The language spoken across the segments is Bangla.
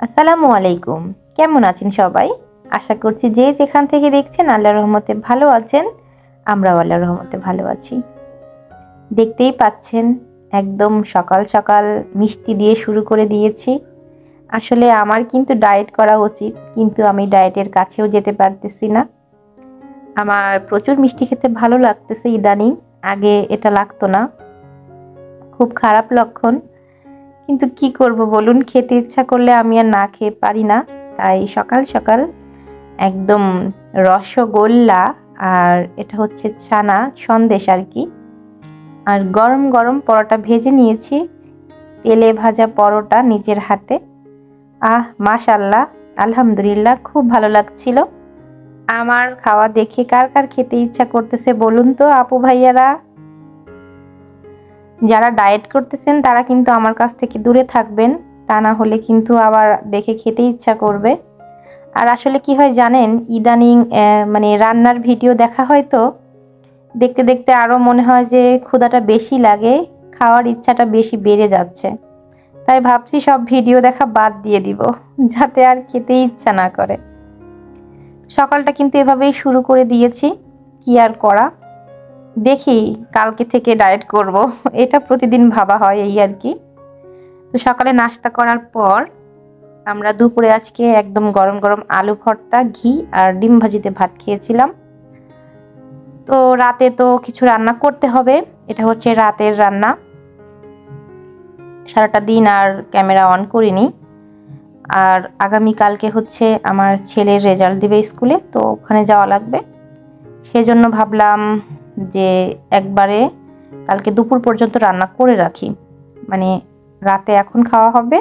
আসসালামু আলাইকুম। কেমন আছেন সবাই? আশা করছি যে যেখান থেকে দেখছেন আল্লাহর রহমতে ভালো আছেন। আমরাও আল্লাহর রহমতে ভালো আছি। দেখতেই পাচ্ছেন একদম সকাল সকাল মিষ্টি দিয়ে শুরু করে দিয়েছি। আসলে আমার কিন্তু ডায়েট করা উচিত, কিন্তু আমি ডায়েটের কাছেও যেতে পারতেছি না। আমার প্রচুর মিষ্টি খেতে ভালো লাগতেছে ইদানিং, আগে এটা লাগতো না। খুব খারাপ লক্ষণ। কিন্তু কি করব বলুন, খেতে ইচ্ছা করলে আমি আর না খেয়ে পারি না। তাই সকাল সকাল একদম রসগোল্লা, আর এটা হচ্ছে ছানা সন্দেশ আর কি, আর গরম গরম পরোটা ভেজে নিয়েছি। তেলে ভাজা পরোটা নিজের হাতে। মাশাল্লাহ, আলহামদুলিল্লাহ, খুব ভালো লাগছিল। আমার খাওয়া দেখে কার কার খেতে ইচ্ছা করতেছে বলুন তো আপু ভাইয়ারা। যারা ডায়েট করতেছেন তারা কিন্তু আমার কাছ থেকে দূরে থাকবেন, তা না হলে কিন্তু আবার দেখে খেতে ইচ্ছা করবে। আর আসলে কি হয় জানেন, ইদানিং মানে রান্নার ভিডিও দেখা হয় তো দেখতে দেখতে আরো মনে হয় যে ক্ষুধাটা বেশি লাগে, খাওয়ার ইচ্ছাটা বেশি বেড়ে যাচ্ছে। তাই ভাবছি সব ভিডিও দেখা বাদ দিয়ে দিব, যাতে আর খেতে ইচ্ছা না করে। সকালটা কিন্তু এভাবেই শুরু করে দিয়েছি, কি আর করা। দেখি কালকে থেকে ডায়েট করব, এটা প্রতিদিন ভাবা হয় এই আর কি। তো সকালে নাস্তা করার পর আমরা দুপুরে আজকে একদম গরম গরম আলু ভর্তা, ঘি আর ডিম ভাজিতে ভাত খেয়েছিলাম। তো রাতে তো কিছু রান্না করতে হবে, এটা হচ্ছে রাতের রান্না। সারাটা দিন আর ক্যামেরা অন করিনি। আর আগামী কালকে হচ্ছে আমার ছেলের রেজাল্ট দিবে স্কুলে, তো ওখানে যাওয়া লাগবে। সেজন্য ভাবলাম যে একবারে কালকে দুপুর পর্যন্ত রান্না করে রাখি, মানে রাতে এখন খাওয়া হবে,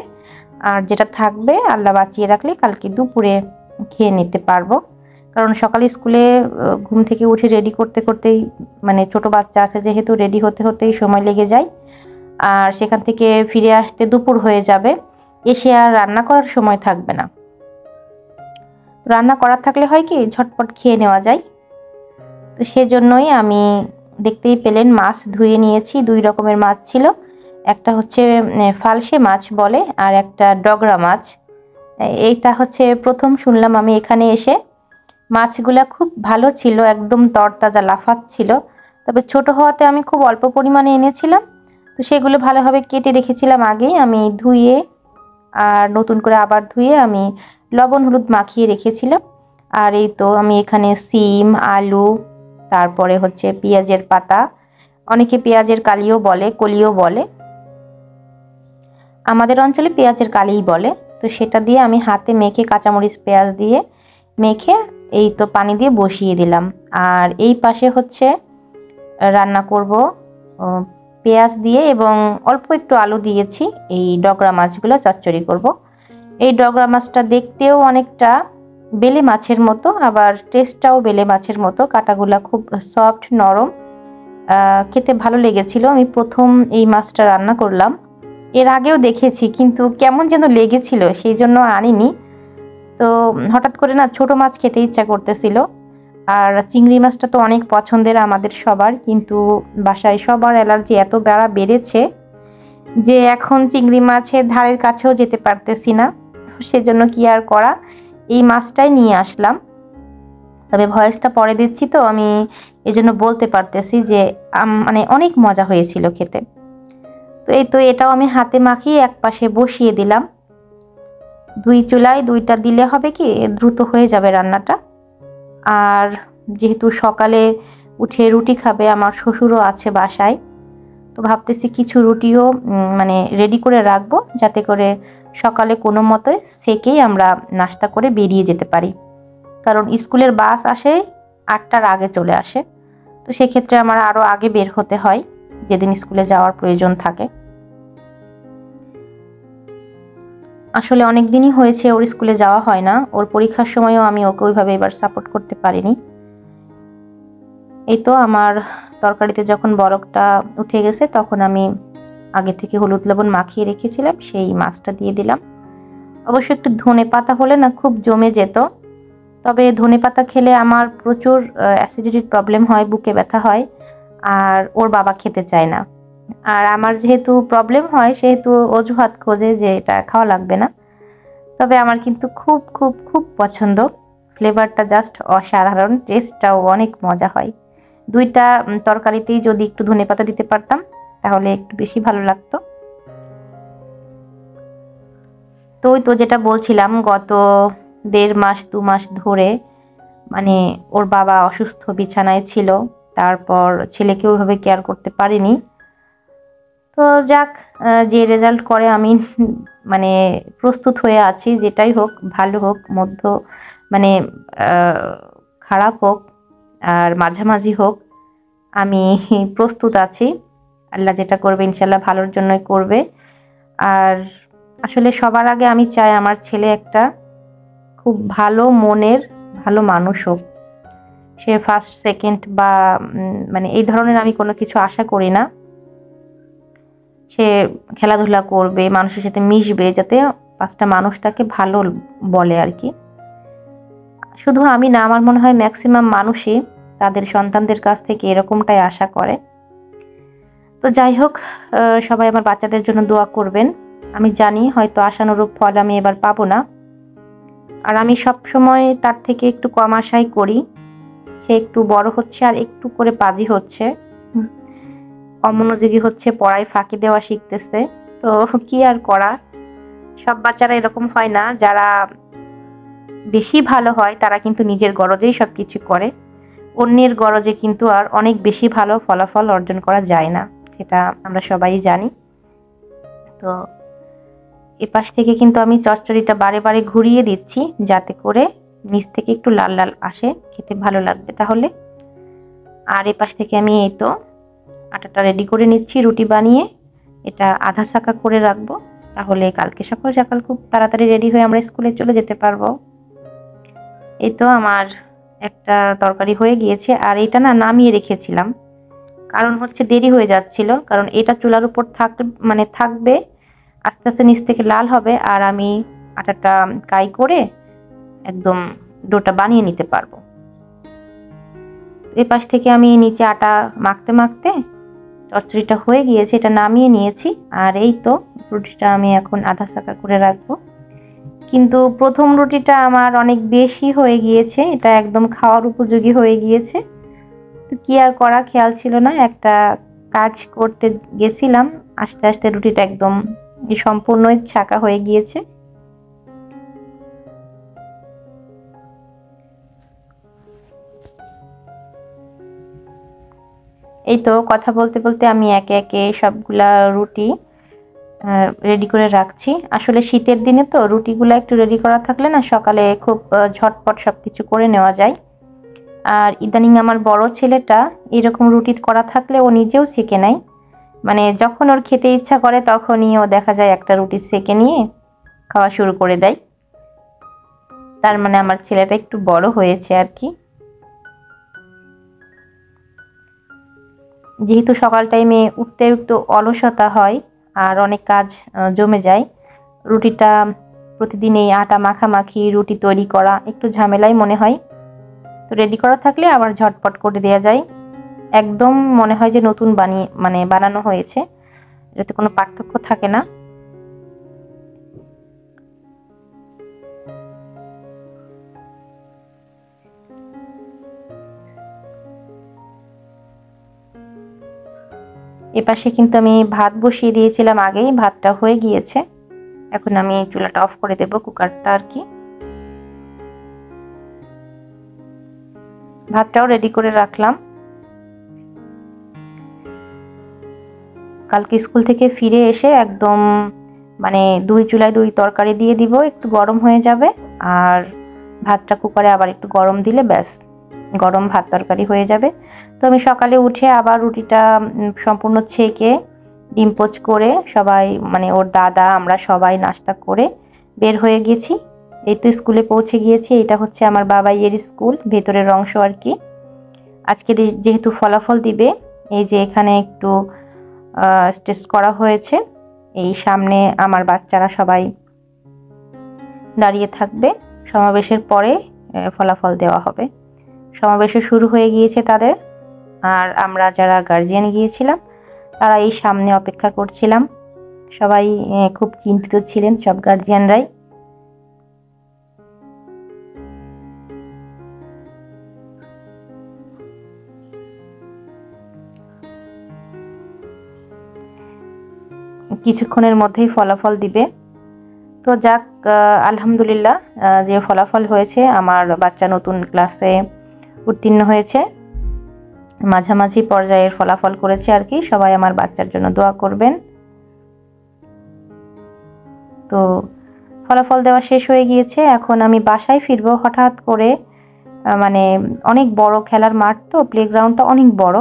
আর যেটা থাকবে আল্লাহ বাঁচিয়ে রাখলে কালকে দুপুরে খেয়ে নিতে পারবো। কারণ সকালে স্কুলে ঘুম থেকে উঠে রেডি করতে করতেই, মানে ছোট বাচ্চা আছে যেহেতু, রেডি হতে হতেই সময় লেগে যায়। আর সেখান থেকে ফিরে আসতে দুপুর হয়ে যাবে, এসে আর রান্না করার সময় থাকবে না। রান্না করার থাকলে হয় কি ঝটপট খেয়ে নেওয়া যায়। তো সেজন্যই আমি, দেখতেই পেলেন, মাছ ধুয়ে নিয়েছি। 2 রকমের মাছ ছিল, একটা হচ্ছে ফালসে মাছ বলে, আর একটা ডগরা মাছ। এইটা হচ্ছে প্রথম শুনলাম আমি এখানে এসে। মাছগুলা খুব ভালো ছিল, একদম তরতাজা লাফাচ্ছিল। তবে ছোট হওয়াতে আমি খুব অল্প পরিমাণে এনেছিলাম, তো সেগুলো ভালোভাবে কেটে রেখেছিলাম আগেই আমি ধুয়ে, আর নতুন করে আবার ধুয়ে আমি লবণ হলুদ মাখিয়ে রেখেছিলাম। আর এই তো আমি এখানে সিম, আলু, তারপরে হচ্ছে পেঁয়াজের পাতা, অনেকে পেঁয়াজের কালিও বলে, কলিও বলে, আমাদের অঞ্চলে পেঁয়াজের কালিই বলে। তো সেটা দিয়ে আমি হাতে মেখে, কাঁচামরিচ পেঁয়াজ দিয়ে মেখে এই তো পানি দিয়ে বসিয়ে দিলাম। আর এই পাশে হচ্ছে রান্না করব পেঁয়াজ দিয়ে, এবং অল্প একটু আলু দিয়েছি, এই ডগরা মাছগুলো চচ্চড়ি করব। এই ডগরা মাছটা দেখতেও অনেকটা বেলে মাছের মতো, আবার টেস্টটাও বেলে মাছের মতো। কাটাগুলা খুব সফট, নরম, খেতে ভালো লেগেছিল। আমি প্রথম এই মাছটা রান্না করলাম, এর আগেও দেখেছি কিন্তু কেমন যেন লেগেছিল, সেই জন্য আনিনি। তো হঠাৎ করে না ছোট মাছ খেতে ইচ্ছা করতেছিল। আর চিংড়ি মাছটা তো অনেক পছন্দের আমাদের সবার, কিন্তু বাসায় সবার অ্যালার্জি এত বেড়েছে যে এখন চিংড়ি মাছের ধারের কাছেও যেতে পারতেছি না। তো সেজন্য কি আর করা, এই মাছটাই নিয়ে আসলাম। তবে ভয়েসটা পরে দিচ্ছি তো আমি, এজন্য বলতে পারতেছি যে মানে অনেক মজা হয়েছিল খেতে। তো এই তো এটাও আমি হাতে মাখিয়ে এক পাশে বসিয়ে দিলাম। 2 চুলায় 2টা দিলে হবে কি দ্রুত হয়ে যাবে রান্নাটা। আর যেহেতু সকালে উঠে রুটি খাবে, আমার শ্বশুরও আছে বাসায়, তো ভাবতেছি কিছু রুটিও মানে রেডি করে রাখবো, যাতে করে সকালে কোনো মতে সেকেই আমরা নাস্তা করে বেরিয়ে যেতে পারি। কারণ স্কুলের বাস আসে 8টার আগে চলে আসে, তো সেক্ষেত্রে আমার আরও আগে বের হতে হয় যেদিন স্কুলে যাওয়ার প্রয়োজন থাকে। আসলে অনেক দিনই হয়েছে ওর স্কুলে যাওয়া হয় না, ওর পরীক্ষার সময়ও আমি ওকে ওইভাবে এবার সাপোর্ট করতে পারিনি। এই তো আমার তরকারিতে যখন বরকটা উঠে গেছে, তখন আমি আগে থেকে হলুদ লবণ মাখিয়ে রেখেছিলাম সেই মাছটা দিয়ে দিলাম। অবশ্য একটু ধনে পাতা হলে না খুব জমে যেত, তবে ধনে পাতা খেলে আমার প্রচুর অ্যাসিডিটির প্রবলেম হয়, বুকে ব্যথা হয়, আর ওর বাবা খেতে চায় না। আর আমার যেহেতু প্রবলেম হয় সেহেতু অজুহাত খোঁজে যে এটা খাওয়া লাগবে না। তবে আমার কিন্তু খুব খুব খুব পছন্দ, ফ্লেভারটা জাস্ট অসাধারণ, টেস্টটাও অনেক মজা হয়। দুইটা তরকারিতেই যদি একটু ধনেপাতা দিতে পারতাম তাহলে একটু বেশি ভালো লাগতো। তো ওই তো যেটা বলছিলাম, গত 1.5 মাস 2 মাস ধরে মানে ওর বাবা অসুস্থ, বিছানায় ছিল, তারপর ছেলেকে ওইভাবে কেয়ার করতে পারিনি। তো যাক, যে রেজাল্ট করে আমি মানে প্রস্তুত হয়ে আছি, যেটাই হোক, ভালো হোক, মধ্য মানে খারাপ হোক আর মাঝামাঝি হোক, আমি প্রস্তুত আছি। আল্লাহ যেটা করবে ইনশাল্লাহ ভালোর জন্যই করবে। আর আসলে সবার আগে আমি চাই আমার ছেলে একটা খুব ভালো মনের ভালো মানুষ হোক। সে ফার্স্ট সেকেন্ড বা মানে এই ধরনের আমি কোনো কিছু আশা করি না। সে খেলাধুলা করবে, মানুষের সাথে মিশবে, যাতে 5টা মানুষ তাকে ভালো বলে আর কি। শুধু আমি না, আমার মনে হয় ম্যাক্সিমাম মানুষই তাদের সন্তানদের কাছ থেকে এরকমটাই আশা করে। তো যাই হোক, সবাই আমার বাচ্চাদের জন্য দোয়া করবেন। আমি জানি হয়তো আশানুরূপ ফল আমি এবার পাবো না, আর আমি সব সময় তার থেকে একটু কম আশাই করি। সে একটু বড় হচ্ছে আর একটু করে পাজি হচ্ছে, অমনোযোগী হচ্ছে, পড়ায় ফাঁকি দেওয়া শিখতেছে। তো কি আর করা, সব বাচ্চারা এরকম হয় না। যারা বেশি ভালো হয় তারা কিন্তু নিজের গরজেই সবকিছু করে, অন্যের গরজে কিন্তু আর অনেক বেশি ভালো ফলাফল অর্জন করা যায় না, সেটা আমরা সবাই জানি। তো এপাশ থেকে কিন্তু আমি চচ্চড়িটা বারে বারে ঘুরিয়ে দিচ্ছি, যাতে করে নিচ থেকে একটু লাল লাল আসে, খেতে ভালো লাগবে তাহলে। আর এপাশ থেকে আমি এই তো আটাটা রেডি করে নিচ্ছি রুটি বানিয়ে, এটা আধা সাকা করে রাখবো, তাহলে কালকে সকাল সকাল খুব তাড়াতাড়ি রেডি হয়ে আমরা স্কুলে চলে যেতে পারবো। এই তো আমার একটা তরকারি হয়ে গিয়েছে, আর এটা না নামিয়ে রেখেছিলাম, কারণ হচ্ছে দেরি হয়ে যাচ্ছিল, কারণ এটা চুলার উপর থাকবে, আস্তে আস্তে নিচ থেকে লাল হবে, আর আমি আটাটা কাই করে একদম ডোটা বানিয়ে নিতে পারবো। এই পাশ থেকে আমি নিচে আটা মাখতে মাখতে চচ্চড়িটা হয়ে গিয়েছে, এটা নামিয়ে নিয়েছি। আর এই তো রুটিটা আমি এখন আধা সাকা করে রাখবো। কিন্তু প্রথম রুটিটা আমার অনেক বেশি হয়ে গিয়েছে, এটা একদম খাওয়ার উপযোগী হয়ে গিয়েছে। তো কি আর করা, খেয়াল ছিল না, একটা কাজ করতে গেছিলাম, আস্তে আস্তে রুটিটা একদম সম্পূর্ণই ছাকা হয়ে গিয়েছে। এই তো কথা বলতে বলতে আমি একে একে সবগুলা রুটি রেডি করে রাখছি। আসলে শীতের দিনে তো রুটিগুলো একটু রেডি করা থাকলে না, সকালে খুব ঝটপট সবকিছু করে নেওয়া যায়। আর ইদানিং আমার বড় ছেলেটা এরকম রুটি করা থাকলে ও নিজেও সেঁকে নেয়, মানে যখন ওর খেতে ইচ্ছা করে তখনই ও দেখা যায় একটা রুটি সেঁকে নিয়ে খাওয়া শুরু করে দেয়। তার মানে আমার ছেলেটা একটু বড় হয়েছে আর কি। যেহেতু সকাল টাইমে উঠতে একটু অলসতা হয় আর অনেক কাজ জমে যায়, রুটিটা প্রতিদিন এই আটা মাখামাখি রুটি তৈরি করা একটু ঝামেলাই মনে হয়। তো রেডি করা থাকলে আবার ঝটপট করে দেওয়া যায়, একদম মনে হয় যে নতুন বানানো হয়েছে, এটাতে কোনো পার্থক্য থাকে না। এপাশে কিন্তু আমি ভাত বসিয়ে দিয়েছিলাম আগেই, ভাতটা হয়ে গিয়েছে, এখন আমি চুলাটা অফ করে দেব, কুকারটা আর কি। ভাতটাও রেডি করে রাখলাম। কালকে স্কুল থেকে ফিরে এসে একদম মানে 2 চুলায় 2 তরকারি দিয়ে দিব, একটু গরম হয়ে যাবে, আর ভাতটা কুকারে আবার একটু গরম দিলে ব্যাস গরম ভাত তরকারি হয়ে যাবে। তো আমি সকালে উঠে আবার রুটিটা সম্পূর্ণ ছেঁকে ডিম পোচ করে সবাই মানে ওর দাদা আমরা সবাই নাস্তা করে বের হয়ে গেছি। এই তো স্কুলে পৌঁছে গিয়েছি, এটা হচ্ছে আমার বাবাইয়ের স্কুল, ভেতরের অংশ আর কি। আজকে যেহেতু ফলাফল দিবে, এই যে এখানে একটু স্টেজ করা হয়েছে, এই সামনে আমার বাচ্চারা সবাই দাঁড়িয়ে থাকবে, সমাবেশের পরে ফলাফল দেওয়া হবে। সমাবেশও শুরু হয়ে গিয়েছে তাদের, আর আমরা যারা গার্জিয়ান গিয়েছিলাম তারা এই সামনে অপেক্ষা করছিলাম। সবাই খুব চিন্তিত ছিলেন, সব গার্জিয়ানরাই। কিছুক্ষণের মধ্যেই ফলাফল দিবে। তো যাক, আলহামদুলিল্লাহ যে ফলাফল হয়েছে, আমার বাচ্চা নতুন ক্লাসে উত্তীর্ণ হয়েছে, মাঝামাঝি পর্যায়ের ফলাফল করেছে আর কি। সবাই আমার বাচ্চার জন্য দোয়া করবেন। তো ফলাফল দেওয়া শেষ হয়ে গিয়েছে, এখন আমি বাসায় ফিরবো। হঠাৎ করে মানে অনেক বড় খেলার মাঠ, তো প্লেগ্রাউন্ডটা অনেক বড়।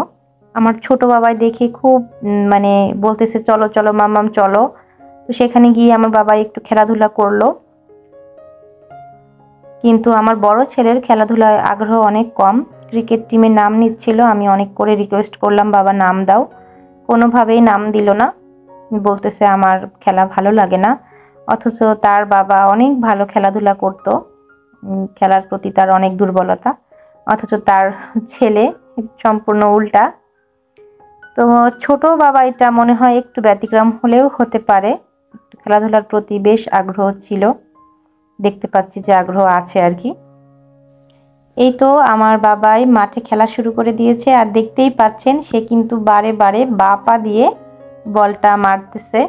আমার ছোট বাবাই দেখে খুব মানে বলতেছে চলো চলো মাম্মাম চলো। তো সেখানে গিয়ে আমার বাবা একটু খেলাধুলা করলো, কিন্তু আমার বড় ছেলের খেলাধুলায় আগ্রহ অনেক কম। ক্রিকেট টিমের নাম নিচ্ছিল, আমি অনেক করে রিকোয়েস্ট করলাম বাবা নাম দাও, কোনোভাবেই নাম দিল না, বলতেছে আমার খেলা ভালো লাগে না। অথচ তার বাবা অনেক ভালো খেলাধুলা করত, খেলার প্রতি তার অনেক দুর্বলতা, অথচ তার ছেলে সম্পূর্ণ উল্টা। তো ছোট বাবা এটা মনে হয় একটু ব্যতিক্রম হলেও হতে পারে, খেলাধুলার প্রতি বেশ আগ্রহ ছিল, দেখতে পাচ্ছি যে আগ্রহ আছে আর কি। এই তো আমার বাবাই মাঠে খেলা শুরু করে দিয়েছে, আর দেখতেই পাচ্ছেন সে কিন্তু বারে বারে বাঁ পা দিয়ে বলটা মারতেছে।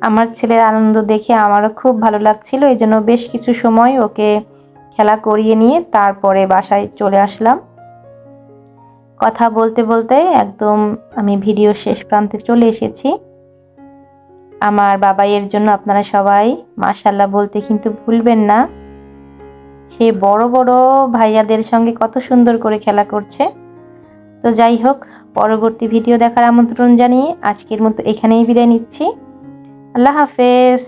আমার ছেলের আনন্দ দেখে আমারও খুব ভালো লাগছিল, এই জন্য বেশ কিছু সময় ওকে খেলা করিয়ে নিয়ে তারপরে বাসায় চলে আসলাম। কথা বলতে বলতে একদম আমি ভিডিও শেষ প্রান্তে চলে এসেছি। আমার বাবাইয়ের জন্য আপনারা সবাই মাশাআল্লাহ বলতে কিন্তু ভুলবেন না। সে বড় বড় ভাইয়াদের সঙ্গে কত সুন্দর করে খেলা করছে। তো যাই হোক, পরবর্তী ভিডিও দেখার আমন্ত্রণ জানিয়ে আজকের মতো এখানেই বিদায় নিচ্ছি। আল্লাহ হাফেজ।